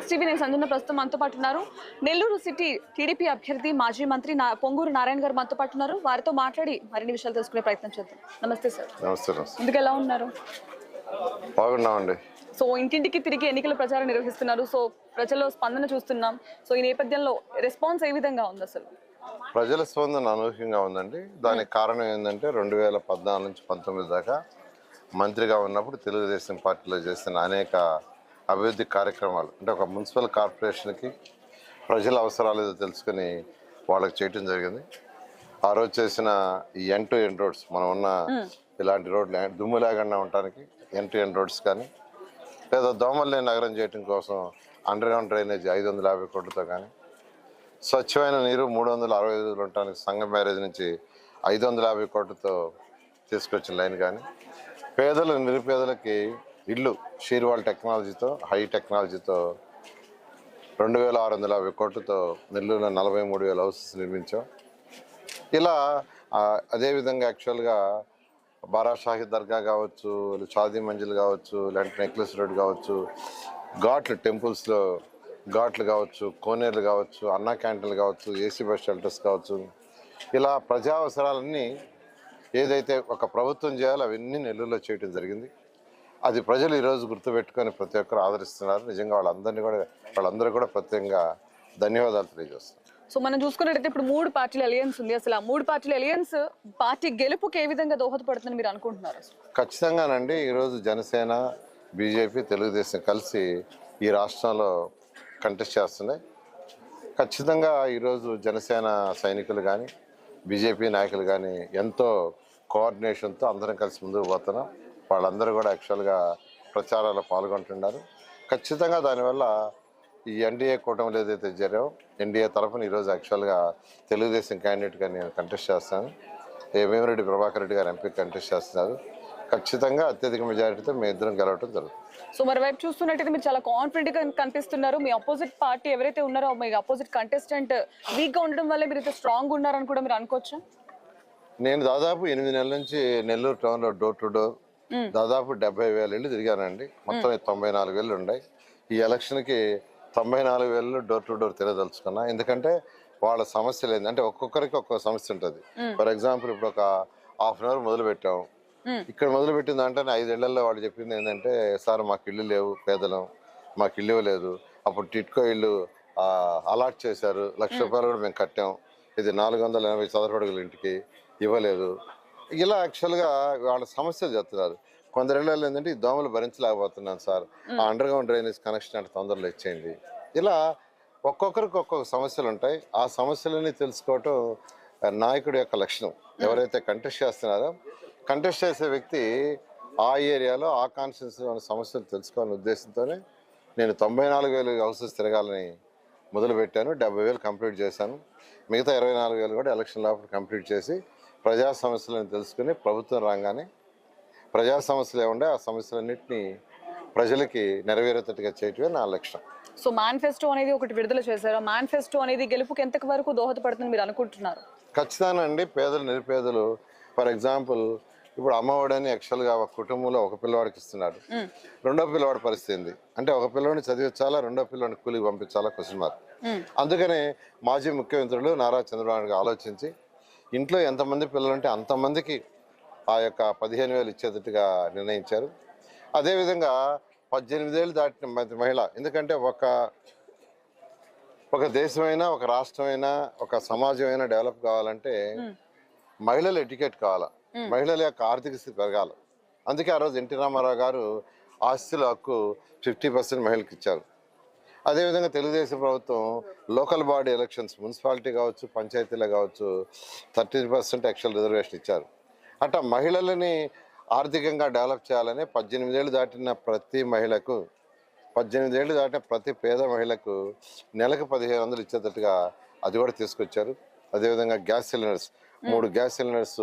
Six TV నేను సంజన ప్రస్తుతం మనతో పాటు ఉన్నారు. నెల్లూరు సిటీ టీడీపీ అభ్యర్థి మాజీ మంత్రి పొంగూరు నారాయణ గారు మనతో పాటు ఉన్నారు. వారితో మాట్లాడి మరిన్ని విషయాలు తెలుసుకునే ప్రయత్నం చేద్దాం. నమస్తే సార్. నమస్తే. ఎందుకు ఎలా ఉన్నారు? బాగున్నామండి. సో ఇంటింటికి తిరిగి ఎన్నికల ప్రచారం నిర్వహిస్తున్నారు. సో ప్రజల్లో స్పందన చూస్తున్నాం. సో ఈ నేపథ్యంలో రెస్పాన్స్ ఏ విధంగా ఉంది? అసలు ప్రజల స్పందన అనూహ్యంగా ఉందండి. దానికి కారణం ఏంటంటే 2014 నుంచి 19 దాకా మంత్రిగా ఉన్నప్పుడు తెలుగుదేశం పార్టీలో చేసిన అనేక అభివృద్ధి కార్యక్రమాలు, అంటే ఒక మున్సిపల్ కార్పొరేషన్కి ప్రజల అవసరాలు ఏదో తెలుసుకుని వాళ్ళకి చేయటం జరిగింది. ఆ రోజు చేసిన ఈ ఎండ్ టు ఎండ్ రోడ్స్, మనం ఉన్న ఇలాంటి రోడ్లు దుమ్ము లేకుండా ఉండటానికి ఎండ్ టు ఎండ్ రోడ్స్ కానీ, లేదా దోమలు లేని నగరం చేయటం కోసం అండర్ గ్రౌండ్ డ్రైనేజ్ 550 కోట్లతో కానీ, స్వచ్ఛమైన నీరు 365 రోజులు ఉండటానికి సంఘం బ్యారేజ్ నుంచి 550 కోట్లతో తీసుకొచ్చిన లైన్ కానీ, పేదలు నిరుపేదలకి ఇల్లు షీర్వాల్ టెక్నాలజీతో, హై టెక్నాలజీతో 2650 కోట్లతో నెల్లూరులో 43,000 హౌసెస్ నిర్మించాం. ఇలా అదేవిధంగా యాక్చువల్గా బారా షాహీద్ దర్గా కావచ్చు, షాదీ మంజిల్ కావచ్చు, లేదంటే నెక్లెస్ రోడ్ కావచ్చు, ఘాట్లు టెంపుల్స్లో ఘాట్లు కావచ్చు, కోనేర్లు కావచ్చు, అన్నా క్యాంటీన్లు కావచ్చు, ఏసీ బస్ షెల్టర్స్ కావచ్చు, ఇలా ప్రజా అవసరాలన్నీ ఏదైతే ఒక ప్రభుత్వం చేయాలో అవన్నీ నెల్లూరులో చేయడం జరిగింది. అది ప్రజలు ఈరోజు గుర్తుపెట్టుకొని ప్రతి ఒక్కరు ఆదరిస్తున్నారు. నిజంగా వాళ్ళందరూ కూడా ప్రత్యేకంగా ధన్యవాదాలు తెలియజేస్తున్నారు. సో మనం చూసుకున్నట్టయితే ఇప్పుడు 3 పార్టీల అలయన్స్ ఉంది. అసలు ఆ 3 పార్టీల అలయన్స్ పార్టీ గెలుపుకి ఏ విధంగా దోహదపడుతుందని మీరు అనుకుంటున్నారు? ఖచ్చితంగానండి. ఈరోజు జనసేన, బీజేపీ, తెలుగుదేశం కలిసి ఈ రాష్ట్రంలో కంటెస్ట్ చేస్తున్నాయి. ఖచ్చితంగా ఈరోజు జనసేన సైనికులు కానీ, బీజేపీ నాయకులు కానీ ఎంతో కోఆర్డినేషన్తో అందరం కలిసి ముందుకు పోతున్నాం. వాళ్ళందరూ కూడా యాక్చువల్గా ప్రచారాల్లో పాల్గొంటున్నారు. ఖచ్చితంగా దానివల్ల ఈ ఎన్డీఏ కూటమిలో ఏదైతే జరిగామో ఎన్డీఏ తరఫున ఈరోజు యాక్చువల్గా తెలుగుదేశం క్యాండిడేట్గా నేను కంటెస్ట్ చేస్తాను. వేమిరెడ్డి ప్రభాకర్ రెడ్డి గారు ఎంపీ కంటెస్ట్ చేస్తున్నారు. ఖచ్చితంగా అత్యధిక మెజారిటీతో మేము ఇద్దరం గెలవడం జరుగుతుంది. సో మరోవైపు చూస్తున్నట్టయితే మీరు చాలా కాన్ఫిడెంట్ గా కనిపిస్తున్నారు. మీ అపోజిట్ పార్టీ ఎవరైతే ఉన్నారో, మీ అపోజిట్ కంటెస్టెంట్ వీక్ గా ఉండడం వల్ల మీరు స్ట్రాంగ్ ఉన్నారని కూడా మీరు అనుకోవచ్చు. నేను దాదాపు 8 నెలల నుంచి నెల్లూరు టౌన్లో డోర్ టు డోర్ దాదాపు 70,000 ఇళ్ళు తిరిగానండి. మొత్తం 94,000 ఉన్నాయి. ఈ ఎలక్షన్కి 94,000 డోర్ టు డోర్ తిరగదలుచుకున్నా. ఎందుకంటే వాళ్ళ సమస్యలు ఏంటంటే ఒక్కొక్కరికి ఒక్కొక్క సమస్య ఉంటుంది. ఫర్ ఎగ్జాంపుల్ ఇప్పుడు ఒక హాఫ్ అన్ అవర్ మొదలు పెట్టాము. ఇక్కడ మొదలు పెట్టింది అంటే 5 ఏళ్లలో వాళ్ళు చెప్పింది ఏంటంటే, సార్ మాకు ఇల్లు లేవు, పేదలం, మాకు ఇల్లు ఇవ్వలేదు. అప్పుడు టిట్కో ఇల్లు అలాట్ చేశారు, ₹1,00,000 కూడా మేము కట్టాం, ఇది 480 చదరపడుగుల ఇంటికి ఇవ్వలేదు. ఇలా యాక్చువల్గా వాళ్ళ సమస్యలు చెప్తున్నారు. కొందరేళ్ళు ఏంటంటే ఈ దోమలు భరించలేకపోతున్నాను సార్, ఆ అండర్ గ్రౌండ్ డ్రైనేజ్ కనెక్షన్ అంటే తొందరలో ఇచ్చేయండి. ఇలా ఒక్కొక్కరికి ఒక్కొక్క సమస్యలు ఉంటాయి. ఆ సమస్యలన్నీ తెలుసుకోవటం నాయకుడి యొక్క లక్షణం. ఎవరైతే కంటెస్ట్ చేస్తున్నారో కంటెస్ట్ చేసే వ్యక్తి ఆ ఏరియాలో ఆ కాన్స్టిట్యూన్సీలో సమస్యలు తెలుసుకోవాలనే ఉద్దేశంతోనే నేను 94,000 హౌసెస్ తిరగాలని మొదలుపెట్టాను. 70,000 కంప్లీట్ చేశాను. మిగతా 24,000 కూడా ఎలక్షన్ లోపల కంప్లీట్ చేసి ప్రజా సమస్యలను తెలుసుకుని ప్రభుత్వం రాగానే ప్రజా సమస్యలు ఏముండే ఆ సమస్యలన్నింటినీ ప్రజలకి నెరవేరేటట్టుగా చేయటమే నా లక్ష్యం. సో మేనిఫెస్టో అనేది ఒకటి విడుదల చేశారు. మేనిఫెస్టో అనేది గెలుపుకి ఎంత వరకు దోహదపడుతుందని మీరు అనుకుంటున్నారు? ఖచ్చితంగా అండి. పేదలు నిరుపేదలు ఫర్ ఎగ్జాంపుల్ ఇప్పుడు అమ్మఒడని యాక్చువల్గా ఒక కుటుంబంలో ఒక పిల్లవాడికి ఇస్తున్నాడు. రెండో పిల్లవాడి పరిస్థితి ఏంది అంటే, ఒక పిల్లవాడిని చదివించాలా, రెండో పిల్లవాడిని కూలికి పంపించాలా క్వశ్చన్ మార్క్. అందుకనే మాజీ ముఖ్యమంత్రులు నారా చంద్రబాబు నాయుడు ఆలోచించి ఇంట్లో ఎంతమంది పిల్లలు ఉంటే అంతమందికి ఆ యొక్క 15,000 ఇచ్చేటట్టుగా నిర్ణయించారు. అదేవిధంగా 18 ఏళ్ళు దాటిన మహిళ, ఎందుకంటే ఒక దేశమైనా, ఒక రాష్ట్రమైనా, ఒక సమాజమైనా డెవలప్ కావాలంటే మహిళలు ఎడ్యుకేట్ కావాలా, మహిళల యొక్క ఆర్థిక స్థితి పెరగాలి. అందుకే ఆ రోజు ఎన్టీ రామారావు గారు ఆస్తుల హక్కు 50% మహిళలకు ఇచ్చారు. అదేవిధంగా తెలుగుదేశం ప్రభుత్వం లోకల్ బాడీ ఎలక్షన్స్, మున్సిపాలిటీ కావచ్చు, పంచాయతీలో కావచ్చు 30% యాక్చువల్ రిజర్వేషన్ ఇచ్చారు. అట్లా మహిళలని ఆర్థికంగా డెవలప్ చేయాలని 18 ఏళ్ళు దాటిన ప్రతి మహిళకు, 18 ఏళ్ళు దాటిన ప్రతి పేద మహిళకు నెలకు 1,500 ఇచ్చేటట్టుగా అది కూడా తీసుకొచ్చారు. అదేవిధంగా గ్యాస్ సిలిండర్స్ 3 గ్యాస్ సిలిండర్స్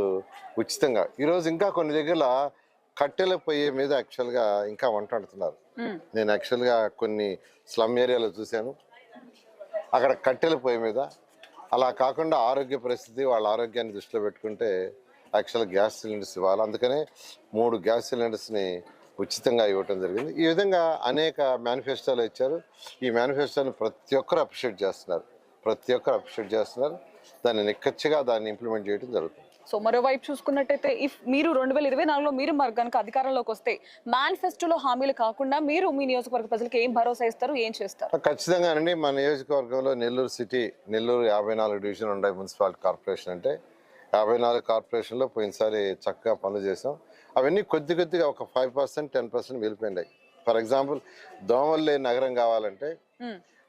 ఉచితంగా. ఈరోజు ఇంకా కొన్ని దగ్గర కట్టెల పొయ్యి మీద యాక్చువల్గా ఇంకా వంట వండుతున్నారు. నేను యాక్చువల్గా కొన్ని స్లమ్ ఏరియాలో చూశాను, అక్కడ కట్టెల పొయ్యి మీద. అలా కాకుండా ఆరోగ్య పరిస్థితి, వాళ్ళ ఆరోగ్యాన్ని దృష్టిలో పెట్టుకుంటే యాక్చువల్గా గ్యాస్ సిలిండర్స్ ఇవ్వాలి. అందుకనే 3 గ్యాస్ సిలిండర్స్ని ఉచితంగా ఇవ్వటం జరిగింది. ఈ విధంగా అనేక మేనిఫెస్టోలు ఇచ్చారు. ఈ మేనిఫెస్టోని ప్రతి ఒక్కరు అప్రిషియేట్ చేస్తున్నారు. దాన్ని నిక్కచ్చిగా దాన్ని ఇంప్లిమెంట్ చేయడం జరుగుతుంది. సో మరోవైపు చూసుకున్నట్టయితే ఇఫ్ మీరు 2024లో మీరు మరి కనుక అధికారంలోకి వస్తే మేనిఫెస్టోలో హామీలు కాకుండా మీరు మీ నియోజకవర్గ ప్రజలకు ఏం భరోసా ఇస్తారు, ఏం చేస్తారు? ఖచ్చితంగానండి. మన నియోజకవర్గంలో నెల్లూరు సిటీ, నెల్లూరు 54 డివిజన్ ఉన్నాయి మున్సిపాలిటీ కార్పొరేషన్ అంటే. 54 కార్పొరేషన్లో పోయినసారి చక్కగా పనులు చేసాం. అవన్నీ కొద్దిగా ఒక 5%, 10% మిగిలిపోయినాయి. ఫర్ ఎగ్జాంపుల్, దోమలు లేని నగరం కావాలంటే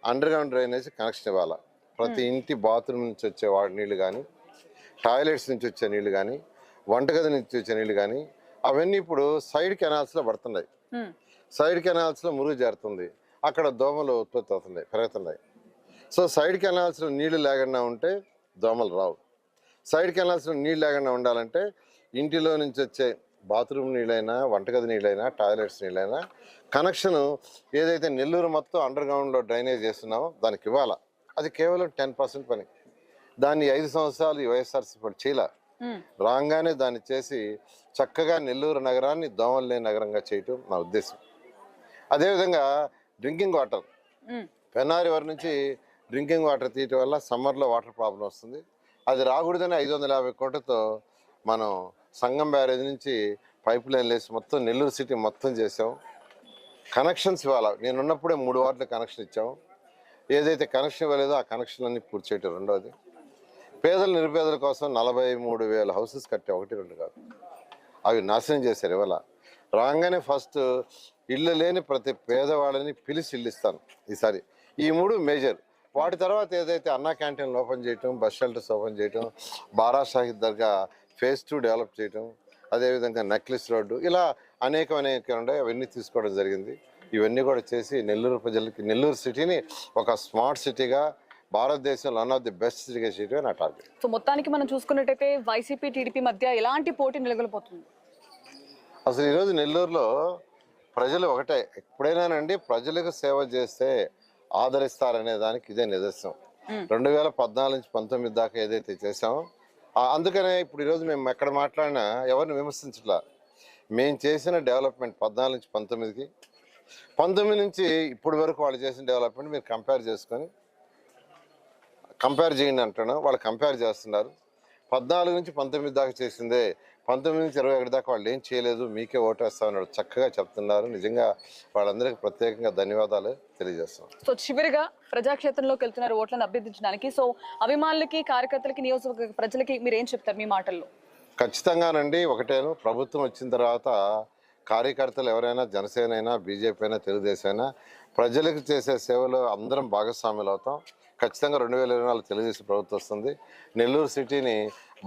అండర్ గ్రౌండ్ డ్రైనేజ్ కనెక్షన్ ఇవ్వాలి. ప్రతి ఇంటి బాత్రూమ్ నుంచి వచ్చే నీళ్లు కానీ, టాయిలెట్స్ నుంచి వచ్చే నీళ్లు కానీ, వంటగది నుంచి వచ్చే నీళ్లు కానీ అవన్నీ ఇప్పుడు సైడ్ కెనాల్స్లో పడుతున్నాయి. సైడ్ కెనాల్స్లో మురుగు చేరుతుంది. అక్కడ దోమలు ఉత్పత్తి అవుతున్నాయి, పెరుగుతున్నాయి. సో సైడ్ కెనాల్స్లో నీళ్లు లేకుండా ఉంటే దోమలు రావు. సైడ్ కెనాల్స్లో నీళ్ళు లేకుండా ఉండాలంటే ఇంటిలో నుంచి వచ్చే బాత్రూమ్ నీళ్ళైనా, వంటగది నీళ్ళైనా, టాయిలెట్స్ నీళ్ళైనా కనెక్షన్ ఏదైతే నెల్లూరు మొత్తం అండర్ గ్రౌండ్లో డ్రైనేజ్ చేస్తున్నామో దానికి ఇవ్వాలా. అది కేవలం 10% పని. దాన్ని 5 సంవత్సరాలు వైఎస్ఆర్సీపీ చేయలే. రాగానే దాన్ని చేసి చక్కగా నెల్లూరు నగరాన్ని దోమలు లేని నగరంగా చేయటం నా ఉద్దేశం. అదేవిధంగా డ్రింకింగ్ వాటర్, పెన్నారి వారి నుంచి డ్రింకింగ్ వాటర్ తీయటం వల్ల సమ్మర్లో వాటర్ ప్రాబ్లం వస్తుంది. అది రాకూడదని 550 కోట్లతో మనం సంగం బ్యారేజ్ నుంచి పైప్ లైన్ వేసి మొత్తం నెల్లూరు సిటీ మొత్తం చేసాం. కనెక్షన్స్ ఇవ్వాలి. నేనున్నప్పుడే 3 వార్డులు కనెక్షన్ ఇచ్చాము. ఏదైతే కనెక్షన్ ఇవ్వలేదో ఆ కనెక్షన్లన్నీ పూర్తి చేయటం. రెండవది, పేదల నిరుపేదల కోసం 43,000 హౌసెస్ కట్టే, 1, 2 కాదు. అవి నాశనం చేశారు. ఇవాళ రాగానే ఫస్ట్ ఇల్లు లేని ప్రతి పేదవాళ్ళని పిలిచి ఇల్లు ఇస్తాను ఈసారి. ఈ 3 మేజర్. వాటి తర్వాత ఏదైతే అన్నా క్యాంటీన్లు ఓపెన్ చేయటం, బస్ షెల్టర్స్ ఓపెన్ చేయటం, బారా షాహిద్ దర్గా phase 2 డెవలప్ చేయటం, అదేవిధంగా నెక్లెస్ రోడ్డు, ఇలా అనేక ఉన్నాయి. అవన్నీ తీసుకోవడం జరిగింది. ఇవన్నీ కూడా చేసి నెల్లూరు ప్రజలకి, నెల్లూరు సిటీని ఒక స్మార్ట్ సిటీగా, భారతదేశంలో వన్ ఆఫ్ ది బెస్ట్ సిటీగా చేయటమే నా టార్గెట్. సో మొత్తానికి మనం చూసుకున్నట్టయితే వైసీపీ టీడీపీ మధ్య ఎలాంటి పోటీ నిలగలిపోతుంది? అసలు ఈరోజు నెల్లూరులో ప్రజలు ఒకటే. ఎప్పుడైనానండి ప్రజలకు సేవ చేస్తే ఆదరిస్తారనే దానికి ఇదే నిదర్శనం. 2014 నుంచి 19 దాకా ఏదైతే చేసామో అందుకనే ఇప్పుడు ఈరోజు మేము ఎక్కడ మాట్లాడినా ఎవరిని విమర్శించట్లా. మేము చేసిన డెవలప్మెంట్ 14 నుంచి 19కి, 19 నుంచి ఇప్పటి వరకు వాళ్ళు చేసిన డెవలప్మెంట్ మీరు కంపేర్ చేయండి అంటాను. వాళ్ళు కంపేర్ చేస్తున్నారు. 14 నుంచి 19 దాకా చేసిందే, 19 నుంచి 21 దాకా వాళ్ళు ఏం చేయలేదు, మీకే ఓటేస్తామని చక్కగా చెప్తున్నారు. నిజంగా వాళ్ళందరికీ ప్రత్యేకంగా ధన్యవాదాలు తెలియజేస్తాం. సో చివరిగా ప్రజాక్షేత్రంలోకి వెళ్తున్నారు ఓట్లను అభ్యర్థించడానికి. సో అభిమానులకి, కార్యకర్తలకి, నియోజకవర్గ ప్రజలకి మీరు ఏం చెప్తారు మీ మాటల్లో? ఖచ్చితంగానండి, ఒకటేను, ప్రభుత్వం వచ్చిన తర్వాత కార్యకర్తలు ఎవరైనా, జనసేన అయినా, బీజేపీ అయినా, తెలుగుదేశం అయినా, ప్రజలకు చేసే సేవలో అందరం భాగస్వాములు అవుతాం. ఖచ్చితంగా 2024 తెలుగుదేశం ప్రభుత్వం వస్తుంది. నెల్లూరు సిటీని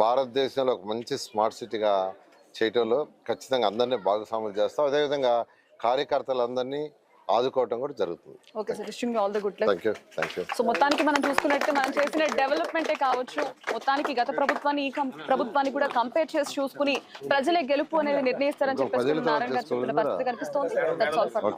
భారతదేశంలో ఒక మంచి స్మార్ట్ సిటీగా చేయటంలో ఖచ్చితంగా అందరినీ భాగస్వాములు చేస్తాం. అదేవిధంగా కార్యకర్తలందరినీ ఆదుకోవటం కూడా జరుగుతుంది. Okay sir, wishing all the good luck. Thank you. So మొత్తానికి మనం చూసుకున్నట్టు మనం చేసిన డెవలప్మెంటే కావచ్చు, మొత్తానికి గత ప్రభుత్వాన్ని ఈ ప్రభుత్వాన్ని కూడా కంపేర్ చేసి చూసుకుని ప్రజలే గెలుపు అనేది నిర్ణయిస్తారని చెప్పేసి నారాయణ గారు చెప్పిన పరిస్థితి కనిపిస్తోంది. That's all for now.